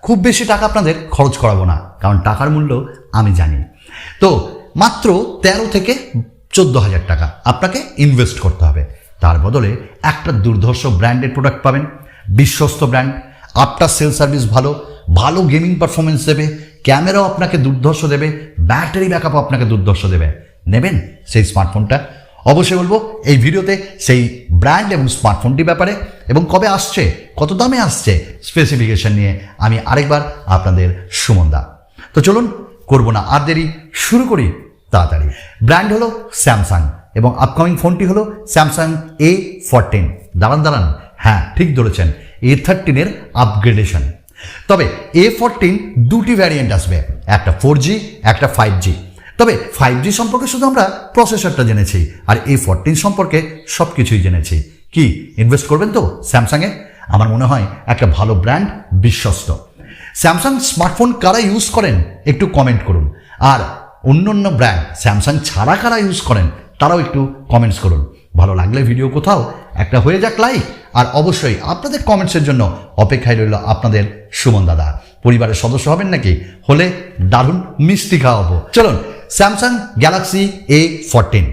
খুব বেশি টাকা আপনাদের খরচ করাবো না, কারণ টাকার মূল্য আমি জানি। তো মাত্র 13 থেকে 14,000 টাকা আপনাকে ইনভেস্ট করতে হবে। তার বদলে একটা দুর্ধর্ষ ব্র্যান্ডের প্রোডাক্ট পাবেন, বিশ্বস্ত ব্র্যান্ড, আফটার সেল সার্ভিস ভালো, ভালো গেমিং পারফরমেন্স দেবে, ক্যামেরাও আপনাকে দুর্ধর্ষ দেবে, ব্যাটারি ব্যাকআপও আপনাকে দুর্ধর্ষ দেবে। নেবেন সেই স্মার্টফোনটা? অবশ্যই বলবো এই ভিডিওতে সেই ব্র্যান্ড এবং স্মার্টফোনটির ব্যাপারে, এবং কবে আসছে, কত দামে আসছে, স্পেসিফিকেশন নিয়ে আমি আরেকবার আপনাদের সুমনদা। তো চলুন করবো না আর দেরি, শুরু করি তাড়াতাড়ি। ব্র্যান্ড হলো স্যামসাং এবং আপকামিং ফোনটি হলো স্যামসাং A14। দাঁড়ান, হ্যাঁ ঠিক ধরেছেন, A13 আপগ্রেডেশন। তবে A14 দুটি ভ্যারিয়েন্ট আসবে, একটা 4G, একটা 5G। তবে 5G সম্পর্কে শুধু আমরা প্রসেসরটা জেনেছি, আর A14 সম্পর্কে সব কিছুই জেনেছি। কি ইনভেস্ট করবেন তো স্যামসাংয়ে? আমার মনে হয় একটা ভালো ব্র্যান্ড, বিশ্বস্ত। স্যামসাং স্মার্টফোন কারা ইউজ করেন একটু কমেন্ট করুন, আর অন্য ব্র্যান্ড স্যামসাং ছাড়া কারা ইউজ করেন তারাও একটু কমেন্টস করুন। ভালো লাগলে ভিডিও কোথাও একটা হয়ে যাক লাইক, আর অবশ্যই আপনাদের কমেন্টসের জন্য অপেক্ষায় রইল আপনাদের সুমন দাদা। পরিবারের সদস্য হবেন নাকি? হলে দারুণ মিষ্টি খাওয়াবো। চলুন, স্যামসাং গ্যালাক্সি A14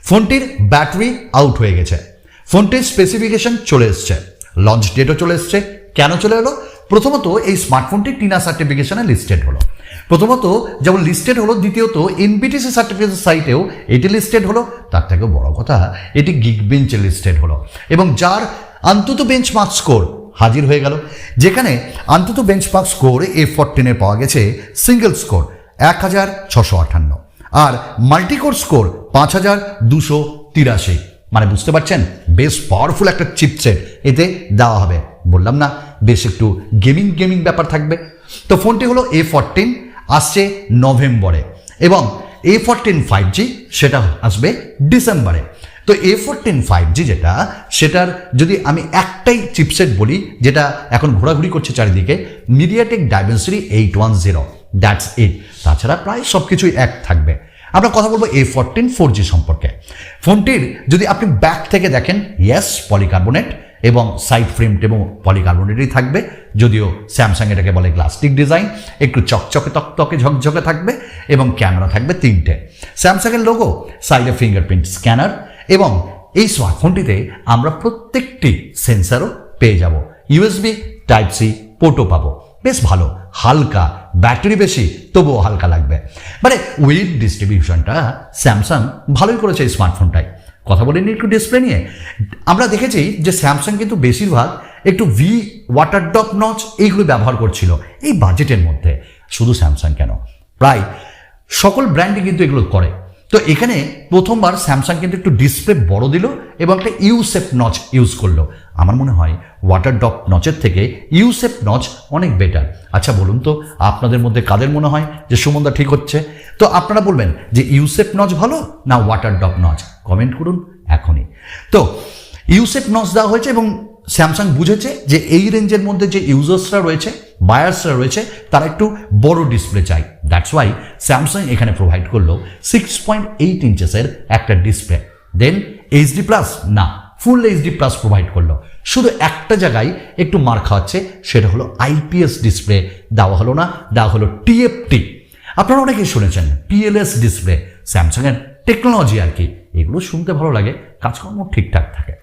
ফোনটির ব্যাটারি আউট হয়ে গেছে, ফোনটির স্পেসিফিকেশন চলে এসছে, লঞ্চ ডেটও চলে এসছে। কেন চলে এলো? প্রথমত এই স্মার্টফোনটি টিনা সার্টিফিকেশনে লিস্টেড হলো। প্রথমত যেমন লিস্টেড হলো, দ্বিতীয়ত এনবিটিসি সার্টিফিকেশন সাইটেও এটি লিস্টেড হলো। তার থেকেও বড় কথা, এটি গিগবেঞ্চে লিস্টেড হলো, এবং যার অন্তত বেঞ্চমার্ক স্কোর হাজির হয়ে গেল। যেখানে অন্তত বেঞ্চমার্ক স্কোর A14 পাওয়া গেছে সিঙ্গেল স্কোর 1658, আর মাল্টিকোর স্কোর 5283। মানে বুঝতে পারছেন, বেশ পাওয়ারফুল একটা চিপসেট এতে দেওয়া হবে। বললাম না, বেশ একটু গেমিং ব্যাপার থাকবে। তো ফোনটি হলো A14, আসছে নভেম্বরে, এবং A14 5G সেটা আসবে ডিসেম্বরে। তো A14 5G যেটা, সেটার যদি আমি একটাই চিপসেট বলি যেটা এখন ঘোরাঘুরি করছে চারিদিকে, মিডিয়াটেক ডাইমেনসিটি 810, দ্যাটস ইট। তাছাড়া প্রায় সব কিছুই এক থাকবে। আমরা কথা বলবো A14 4G সম্পর্কে। ফোনটির যদি আপনি ব্যাক থেকে দেখেন, ইয়েস পলিকার্বনেট এবং সাইড ফ্রেম এবং পলিকার্বনেটই থাকবে, যদিও স্যামসাং এটাকে বলে গ্লাস্টিক ডিজাইন। একটু চকচকে তকতকে ঝকঝকে থাকবে, এবং ক্যামেরা থাকবে 3টে। স্যামসাংয়ের লোগো, সাইডে ফিঙ্গারপ্রিন্ট স্ক্যানার, এবং এই স্মার্টফোনটিতে আমরা প্রত্যেকটি সেন্সারও পেয়ে যাব। USB Type-C পোর্টও পাবো। বেশ ভালো, হালকা, ব্যাটারি বেশি তবুও হালকা লাগবে। মানে ওয়েট ডিস্ট্রিবিউশনটা স্যামসাং ভালোই করেছে এই স্মার্টফোনটায়। কথা বলিনি একটু ডিসপ্লে নিয়ে? আমরা দেখেছি যে স্যামসাং কিন্তু বেশিরভাগ একটু ওয়াটার ড্রপ নচ এইগুলো ব্যবহার করছিল এই বাজেটের মধ্যে। শুধু স্যামসাং কেন, প্রায় সকল ব্র্যান্ডই কিন্তু এগুলো করে। তো এখানে প্রথমবার স্যামসাং কিন্তু একটু ডিসপ্লে বড় দিল এবং একটা ইউসেপ নচ ইউজ করলো। আমার মনে হয় ওয়াটার ড্রপ নচের থেকে ইউসেপ নচ অনেক বেটার। আচ্ছা বলুন তো, আপনাদের মধ্যে কাদের মনে হয় যে সুমনদা ঠিক হচ্ছে? তো আপনারা বলবেন যে ইউসেপ নচ ভালো না ওয়াটার ড্রপ নচ? কমেন্ট করুন এখনই। তো ইউসেপ নচ দেওয়া হয়েছে, এবং স্যামসাং বুঝেছে যে এই রেঞ্জের মধ্যে যে ইউজার্সরা রয়েছে, বায়ার্সরা রয়েছে, তারা একটু বড় ডিসপ্লে চাই। দ্যাটস ওয়াই স্যামসাং এখানে প্রোভাইড করলো 6.8 ইঞ্চেসের একটা ডিসপ্লে। দেন HD প্লাস না, ফুল HD প্লাস প্রোভাইড করলো। শুধু একটা জায়গায় একটু মার খাওয়াচ্ছে, সেটা হলো IPS ডিসপ্লে দেওয়া হলো না, দেওয়া হলো TFT। আপনারা অনেকেই শুনেছেন PLS ডিসপ্লে, স্যামসাংয়ের টেকনোলজি আর কি। এগুলো শুনতে ভালো লাগে, কাজকর্ম ঠিকঠাক থাকে।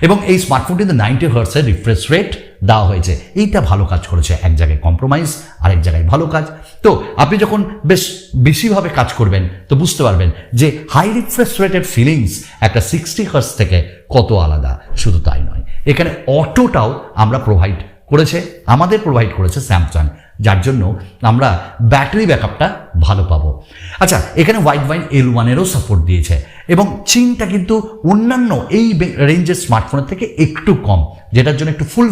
এবং এই স্মার্টফোনটিতে 90 হার্টজের রিফ্রেশ রেট দেওয়া হয়েছে। এইটা ভালো কাজ করেছে, এক জায়গায় কম্প্রোমাইজ, আরেক জায়গায় ভালো কাজ। তো আপনি যখন বেশ বেশিভাবে কাজ করবেন তো বুঝতে পারবেন যে হাই রিফ্রেশ রেটের ফিলিংস একটা 60 হার্টজ থেকে কত আলাদা। শুধু তাই নয়, এখানে অটোটাও আমাদের প্রোভাইড করেছে স্যামসাং, যার জন্য আমরা ব্যাটারি ব্যাকআপটা ভালো পাবো। আচ্ছা, এখানে ওয়াইড বাইন L1-এরও সাপোর্ট দিয়েছে, এবং চিনটা কিন্তু অন্যান্য এই রেঞ্জের স্মার্টফোনের থেকে একটু কম, যেটার জন্য একটু full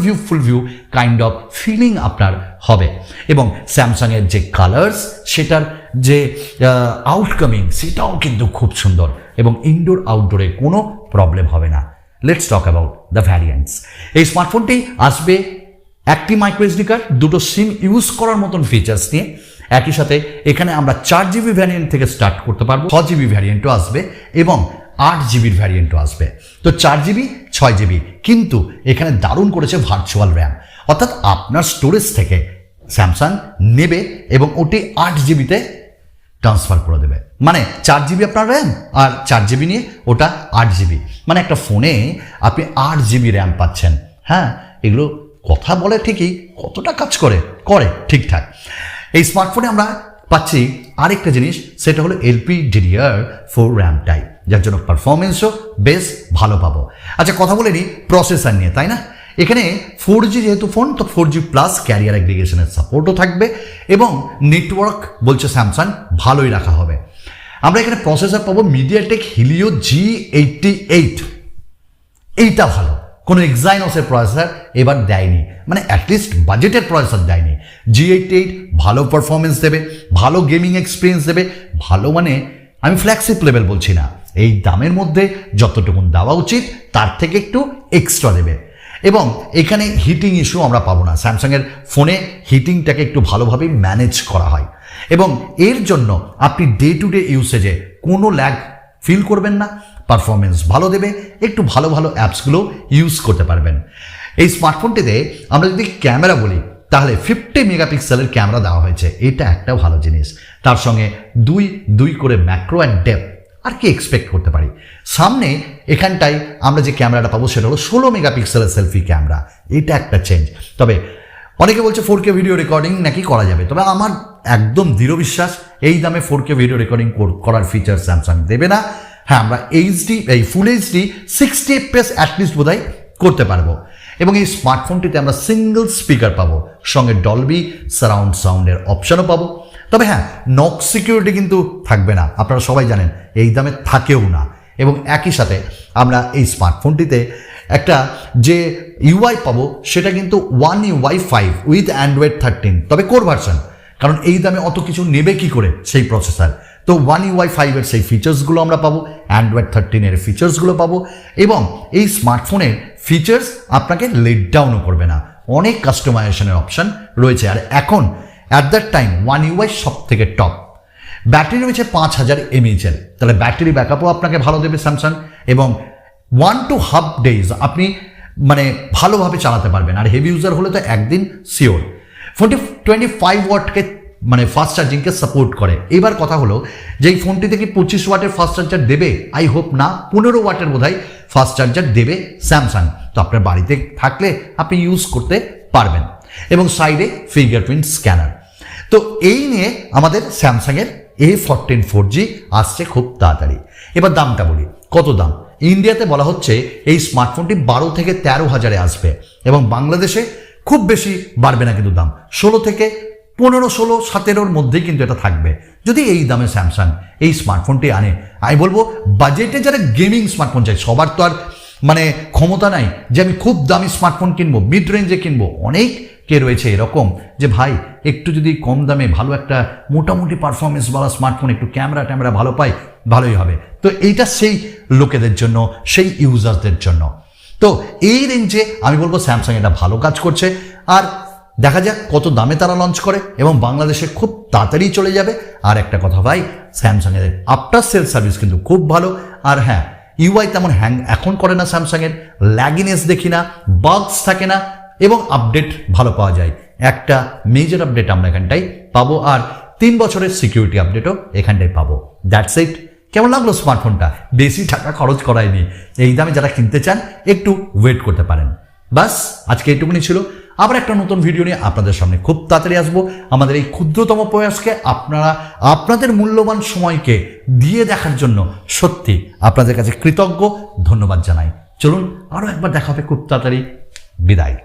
view kind of feeling আপনার হবে। এবং স্যামসাংয়ের যে কালার্স, সেটার যে আউটকামিং, সেটাও কিন্তু খুব সুন্দর, এবং ইনডোর আউটডোরে কোনো প্রবলেম হবে না। Let's talk about the variants. এই স্মার্টফোনটি আসবে একটি মাইক্রো SD কার্ড, দুটো সিম ইউজ করার মতন ফিচার্স নিয়ে। একই সাথে এখানে আমরা 4GB ভ্যারিয়েন্ট থেকে স্টার্ট করতে পারবো, 6GB ভ্যারিয়েন্টও আসবে, এবং 8GB ভ্যারিয়েন্টও আসবে। তো 4GB 6GB, কিন্তু এখানে দারুণ করেছে ভার্চুয়াল র্যাম, অর্থাৎ আপনার স্টোরেজ থেকে স্যামসাং নেবে এবং ওটি 8 GB ট্রান্সফার করে দেবে, মানে 4 GB আপনার র্যাম আর 4 GB নিয়ে ওটা 8 GB, মানে একটা ফোনে আপনি 8 GB র্যাম পাচ্ছেন। হ্যাঁ, এগুলো কথা বলে ঠিকই, কতটা কাজ করে ঠিকঠাক। এই স্মার্টফোনে আমরা পাচ্ছি আরেকটা জিনিস, সেটা হলো LPDDR4 র্যাম টাইপ, যার জন্য পারফরমেন্সও বেশ ভালো পাবো। আচ্ছা, কথা বলে নিই প্রসেসর নিয়ে, তাই না? এখানে 4G যেহেতু ফোন, তো 4G প্লাস ক্যারিয়ার অ্যাগ্রিগেশনের সাপোর্টও থাকবে এবং নেটওয়ার্ক বলছে স্যামসাং ভালোই রাখা হবে। আমরা এখানে প্রসেসর পাবো মিডিয়াটেক হিলিও G88, এইটা ভালো, কোনো এক্সাইনোসের প্রসেসর এবার দেয়নি, মানে অ্যাটলিস্ট বাজেটের প্রসেসর দেয়নি। G88 ভালো পারফরমেন্স দেবে, ভালো গেমিং এক্সপিরিয়েন্স দেবে, ভালো মানে আমি ফ্ল্যাগশিপ লেভেল বলছি না, এই দামের মধ্যে যতটুকুন দেওয়া উচিত তার থেকে একটু এক্সট্রা দেবে। এবং এখানে হিটিং ইস্যু আমরা পাবো না, স্যামসাংয়ের ফোনে হিটিংটাকে একটু ভালোভাবে ম্যানেজ করা হয় এবং এর জন্য আপনি ডে টু ডে ইউসেজে কোনো ল্যাগ ফিল করবেন না, পারফরমেন্স ভালো দেবে, একটু ভালো ভালো অ্যাপসগুলো ইউজ করতে পারবেন। এই স্মার্টফোনটিতে আমরা যদি ক্যামেরা বলি তাহলে 50 মেগাপিক্সেলের ক্যামেরা দেওয়া হয়েছে, এটা একটা ভালো জিনিস। তার সঙ্গে 2 করে ম্যাক্রো অ্যান্ড ডেপথ, আর কি এক্সপেক্ট করতে পারি। সামনে এখানটায় আমরা যে ক্যামেরাটা পাবো সেটা হলো 16 মেগাপিক্সেলের সেলফি ক্যামেরা, এটা একটা চেঞ্জ। তবে অনেকে বলছে 4K ভিডিও রেকর্ডিং নাকি করা যাবে, তবে আমার একদম দৃঢ় বিশ্বাস এই দামে 4K ভিডিও রেকর্ডিং করার ফিচার স্যামসাং দেবে না। হ্যাঁ, আমরা ফুল এইচডি 60 FPS অ্যাটলিস্ট বোধহয় করতে পারবো। এবং এই স্মার্টফোনটিতে আমরা সিঙ্গল স্পিকার পাবো, সঙ্গে ডলবি সারাউন্ড সাউন্ডের অপশনও পাবো। তবে হ্যাঁ, নক সিকিউরিটি কিন্তু থাকবে না, আপনারা সবাই জানেন এই দামে থাকেও না। এবং একই সাথে আমরা এই স্মার্টফোনটিতে একটা যে ইউআই পাবো সেটা কিন্তু One UI 5 উইথ অ্যান্ড্রয়েড 13, তবে কোর ভার্সন, কারণ এই দামে অত কিছু নেবে কি করে সেই প্রসেসর। তো One UI 5 এর সেই ফিচার্সগুলো আমরা পাবো, অ্যান্ড্রয়েড 13 এর ফিচার্সগুলো পাবো এবং এই স্মার্টফোনের ফিচার্স আপনাকে লেট ডাউনও করবে না, অনেক কাস্টমাইজেশনের অপশন রয়েছে। আর এখন at that time One UI সব থেকে টপ। ব্যাটারি রয়েছে 5000 mAh, তাহলে ব্যাটারি ব্যাকআপও আপনাকে ভালো দেবে স্যামসাং এবং 1 to half days আপনি মানে ভালোভাবে চালাতে পারবেন। আর হেভি ইউজার হলে তো একদিন শিওর। ফোনটি 25 ওয়াটকে মানে ফাস্ট চার্জিংকে সাপোর্ট করে। এবার কথা হলো যে এই ফোনটিতে কি 25 ওয়াটের ফাস্ট চার্জার দেবে? আই হোপ না, 15 ওয়াটের বোধহয় ফাস্ট চার্জার দেবে স্যামসাং। তো আপনার বাড়িতে থাকলে আপনি ইউজ করতে পারবেন। এবং সাইডে ফিঙ্গারপ্রিন্ট স্ক্যানার। তো এই নিয়ে আমাদের স্যামসাংয়ের A14 4G আসছে খুব তাড়াতাড়ি। এবার দামটা বলি, কত দাম? ইন্ডিয়াতে বলা হচ্ছে এই স্মার্টফোনটি 12 থেকে 13 হাজারে আসবে এবং বাংলাদেশে খুব বেশি বাড়বে না কিন্তু দাম, 16 থেকে 15, 16, 17-র মধ্যেই কিন্তু এটা থাকবে যদি এই দামে স্যামসাং এই স্মার্টফোনটি আনে। আমি বলবো বাজেটে যারা গেমিং স্মার্টফোন চাই, সবার তো আর মানে ক্ষমতা নাই যে আমি খুব দামি স্মার্টফোন কিনবো, মিড রেঞ্জে কিনবো। অনেক কে রয়েছে এরকম যে ভাই একটু যদি কম দামে ভালো একটা মোটামুটি পারফরমেন্সওয়ালা স্মার্টফোন, একটু ক্যামেরা ভালো পাই, ভালোই হবে। তো এইটা সেই লোকেদের জন্য, সেই ইউজারদের জন্য। তো এই রেঞ্জে আমি বলবো স্যামসাং এটা ভালো কাজ করছে। আর দেখা যাক কত দামে তারা লঞ্চ করে এবং বাংলাদেশে খুব তাড়াতাড়ি চলে যাবে। আর একটা কথা ভাই, স্যামসাংয়ের আফটার সেল সার্ভিস কিন্তু খুব ভালো। আর হ্যাঁ, ইউআই তেমন হ্যাং এখন করে না স্যামসাংয়ের, ল্যাগিনেস দেখি না, বাগস থাকে না এবং আপডেট ভালো পাওয়া যায়। একটা মেজর আপডেট আমরা এখানটাই পাবো আর 3 বছরের সিকিউরিটি আপডেটও এখানটাই পাবো। That's it. কেমন লাগলো স্মার্টফোনটা? বেশি টাকা খরচ করায়নি, এই দামে যারা কিনতে চান একটু ওয়েট করতে পারেন। বাস আজকে এইটুকুনি ছিল। আবার একটা নতুন ভিডিও নিয়ে আপনাদের সামনে খুব তাড়াতাড়ি আসবো। আমাদের এই ক্ষুদ্রতম প্রয়াসকে আপনারা আপনাদের মূল্যবান সময়কে দিয়ে দেখার জন্য সত্যি আপনাদের কাছে কৃতজ্ঞ, ধন্যবাদ জানাই। চলুন আরও একবার দেখা হবে খুব তাড়াতাড়ি। বিদায়।